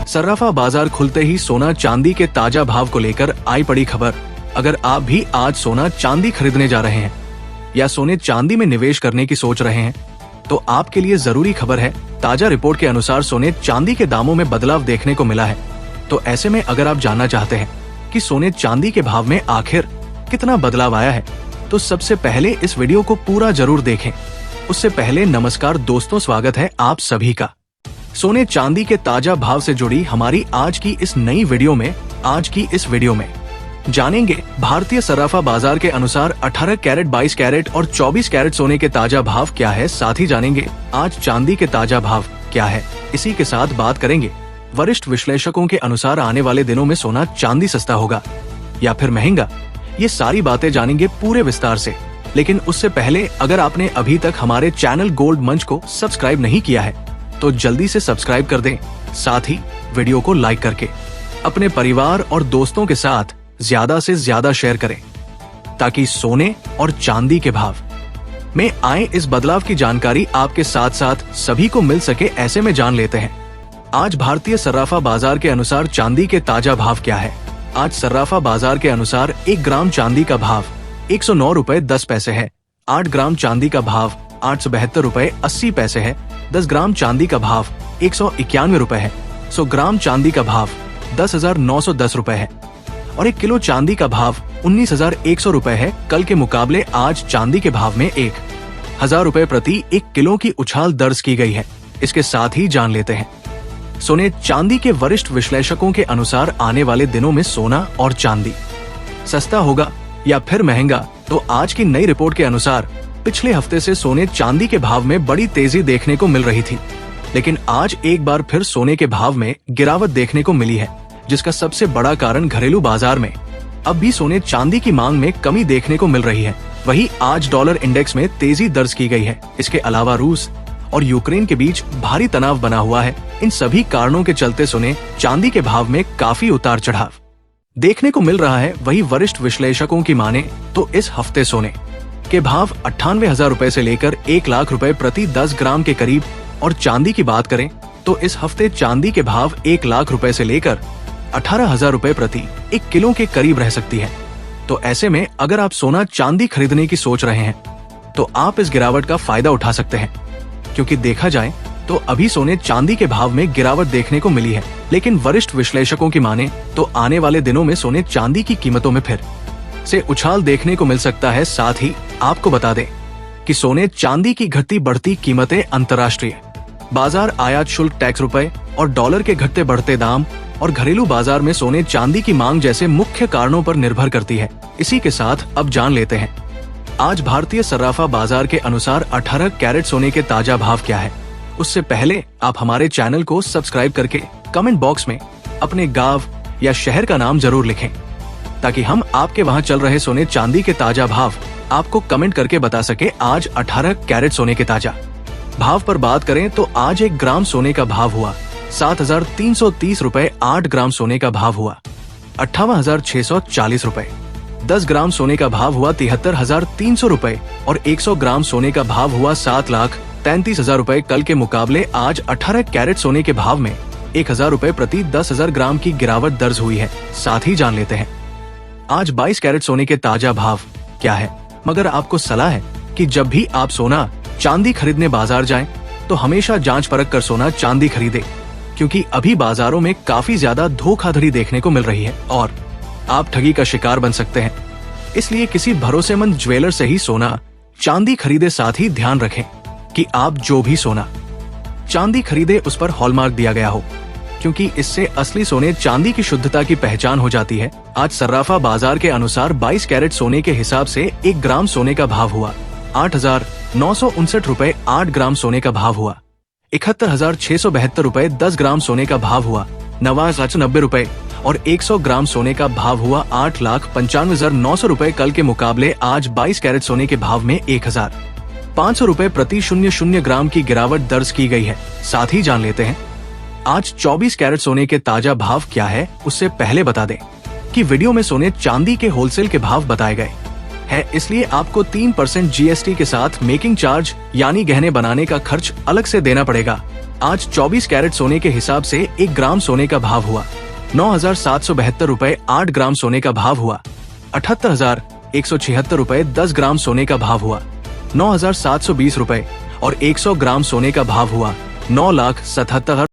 सर्राफा बाजार खुलते ही सोना चांदी के ताजा भाव को लेकर आई पड़ी खबर। अगर आप भी आज सोना चांदी खरीदने जा रहे हैं या सोने चांदी में निवेश करने की सोच रहे हैं तो आपके लिए जरूरी खबर है। ताजा रिपोर्ट के अनुसार सोने चांदी के दामों में बदलाव देखने को मिला है। तो ऐसे में अगर आप जानना चाहते हैं कि सोने चांदी के भाव में आखिर कितना बदलाव आया है तो सबसे पहले इस वीडियो को पूरा जरूर देखें। उससे पहले नमस्कार दोस्तों, स्वागत है आप सभी का सोने चांदी के ताजा भाव से जुड़ी हमारी आज की इस नई वीडियो में। आज की इस वीडियो में जानेंगे भारतीय सर्राफा बाजार के अनुसार 18 कैरेट, 22 कैरेट और 24 कैरेट सोने के ताजा भाव क्या है। साथ ही जानेंगे आज चांदी के ताजा भाव क्या है। इसी के साथ बात करेंगे वरिष्ठ विश्लेषकों के अनुसार आने वाले दिनों में सोना चांदी सस्ता होगा या फिर महंगा। ये सारी बातें जानेंगे पूरे विस्तार से। लेकिन उससे पहले अगर आपने अभी तक हमारे चैनल गोल्ड मंच को सब्सक्राइब नहीं किया है तो जल्दी से सब्सक्राइब कर दें। साथ ही वीडियो को लाइक करके अपने परिवार और दोस्तों के साथ ज्यादा से ज्यादा शेयर करें ताकि सोने और चांदी के भाव में आए इस बदलाव की जानकारी आपके साथ साथ सभी को मिल सके। ऐसे में जान लेते हैं आज भारतीय सर्राफा बाजार के अनुसार चांदी के ताजा भाव क्या है। आज सर्राफा बाजार के अनुसार 1 ग्राम चांदी का भाव 109 रुपए 10 पैसे है। 8 ग्राम चांदी का भाव 872 रुपए 80 पैसे है। 10 ग्राम चांदी का भाव 191 रुपए है। 100 ग्राम चांदी का भाव 10,910 रुपए है और 1 किलो चांदी का भाव 19,100 रुपए है। कल के मुकाबले आज चांदी के भाव में 1,000 रुपए प्रति 1 किलो की उछाल दर्ज की गई है। इसके साथ ही जान लेते हैं सोने चांदी के वरिष्ठ विश्लेषकों के अनुसार आने वाले दिनों में सोना और चांदी सस्ता होगा या फिर महंगा। तो आज की नई रिपोर्ट के अनुसार पिछले हफ्ते से सोने चांदी के भाव में बड़ी तेजी देखने को मिल रही थी, लेकिन आज एक बार फिर सोने के भाव में गिरावट देखने को मिली है, जिसका सबसे बड़ा कारण घरेलू बाजार में अब भी सोने चांदी की मांग में कमी देखने को मिल रही है। वहीं आज डॉलर इंडेक्स में तेजी दर्ज की गई है। इसके अलावा रूस और यूक्रेन के बीच भारी तनाव बना हुआ है। इन सभी कारणों के चलते सोने चांदी के भाव में काफी उतार चढ़ाव देखने को मिल रहा है। वही वरिष्ठ विश्लेषकों की माने तो इस हफ्ते सोने के भाव 98,000 रुपए से लेकर 1 लाख रुपए प्रति 10 ग्राम के करीब और चांदी की बात करें तो इस हफ्ते चांदी के भाव 1 लाख रुपए से लेकर 18,000 रुपए प्रति 1 किलो के करीब रह सकती है। तो ऐसे में अगर आप सोना चांदी खरीदने की सोच रहे हैं तो आप इस गिरावट का फायदा उठा सकते हैं, क्योंकि देखा जाए तो अभी सोने चांदी के भाव में गिरावट देखने को मिली है। लेकिन वरिष्ठ विश्लेषकों की माने तो आने वाले दिनों में सोने चांदी की कीमतों में फिर से उछाल देखने को मिल सकता है। साथ ही आपको बता दें कि सोने चांदी की घटती बढ़ती कीमतें अंतर्राष्ट्रीय बाजार, आयात शुल्क, टैक्स रुपए और डॉलर के घटते बढ़ते दाम और घरेलू बाजार में सोने चांदी की मांग जैसे मुख्य कारणों पर निर्भर करती है। इसी के साथ अब जान लेते हैं आज भारतीय सर्राफा बाजार के अनुसार 18 कैरेट सोने के ताजा भाव क्या है। उससे पहले आप हमारे चैनल को सब्सक्राइब करके कमेंट बॉक्स में अपने गांव या शहर का नाम जरूर लिखें ताकि हम आपके वहां चल रहे सोने चांदी के ताजा भाव आपको कमेंट करके बता सके। आज 18 कैरेट सोने के ताजा भाव पर बात करें तो आज 1 ग्राम सोने का भाव हुआ 7,330 रुपए। 8 ग्राम सोने का भाव हुआ 58,640 रुपए। 10 ग्राम सोने का भाव हुआ 73,300 रुपए और 100 ग्राम सोने का भाव हुआ 7,33,000 रुपए। कल के मुकाबले आज 18 कैरेट सोने के भाव में 1,000 रुपए प्रति 10,000 ग्राम की गिरावट दर्ज हुई है। साथ ही जान लेते हैं आज 22 कैरेट सोने के ताजा भाव क्या है। मगर आपको सलाह है कि जब भी आप सोना चांदी खरीदने बाजार जाएं तो हमेशा जांच परख कर सोना चांदी खरीदें, क्योंकि अभी बाजारों में काफी ज्यादा धोखाधड़ी देखने को मिल रही है और आप ठगी का शिकार बन सकते हैं। इसलिए किसी भरोसेमंद ज्वेलर से ही सोना चांदी खरीदे। साथ ही ध्यान रखें कि आप जो भी सोना चांदी खरीदे उस पर हॉलमार्क दिया गया हो, क्योंकि इससे असली सोने चांदी की शुद्धता की पहचान हो जाती है। आज सर्राफा बाजार के अनुसार 22 कैरेट सोने के हिसाब से 1 ग्राम सोने का भाव हुआ 8,959 रुपए। 8 ग्राम सोने का भाव हुआ 71,672 रुपए। 10 ग्राम सोने का भाव हुआ 9,90 रुपए और 100 ग्राम सोने का भाव हुआ 8,95,900 रुपए। कल के मुकाबले आज 22 कैरेट सोने के भाव में 1,500 रुपए प्रति 00 ग्राम की गिरावट दर्ज की गई है। साथ ही जान लेते हैं आज 24 कैरेट सोने के ताजा भाव क्या है। उससे पहले बता दें कि वीडियो में सोने चांदी के होलसेल के भाव बताए गए हैं, इसलिए आपको 3% GST के साथ मेकिंग चार्ज यानी गहने बनाने का खर्च अलग से देना पड़ेगा। आज 24 कैरेट सोने के हिसाब से 1 ग्राम सोने का भाव हुआ 9,772 रुपए। 8 ग्राम सोने का भाव हुआ 78,176 रुपए। 10 ग्राम सोने का भाव हुआ 9,720 रुपए और 100 ग्राम सोने का भाव हुआ 9,77,000।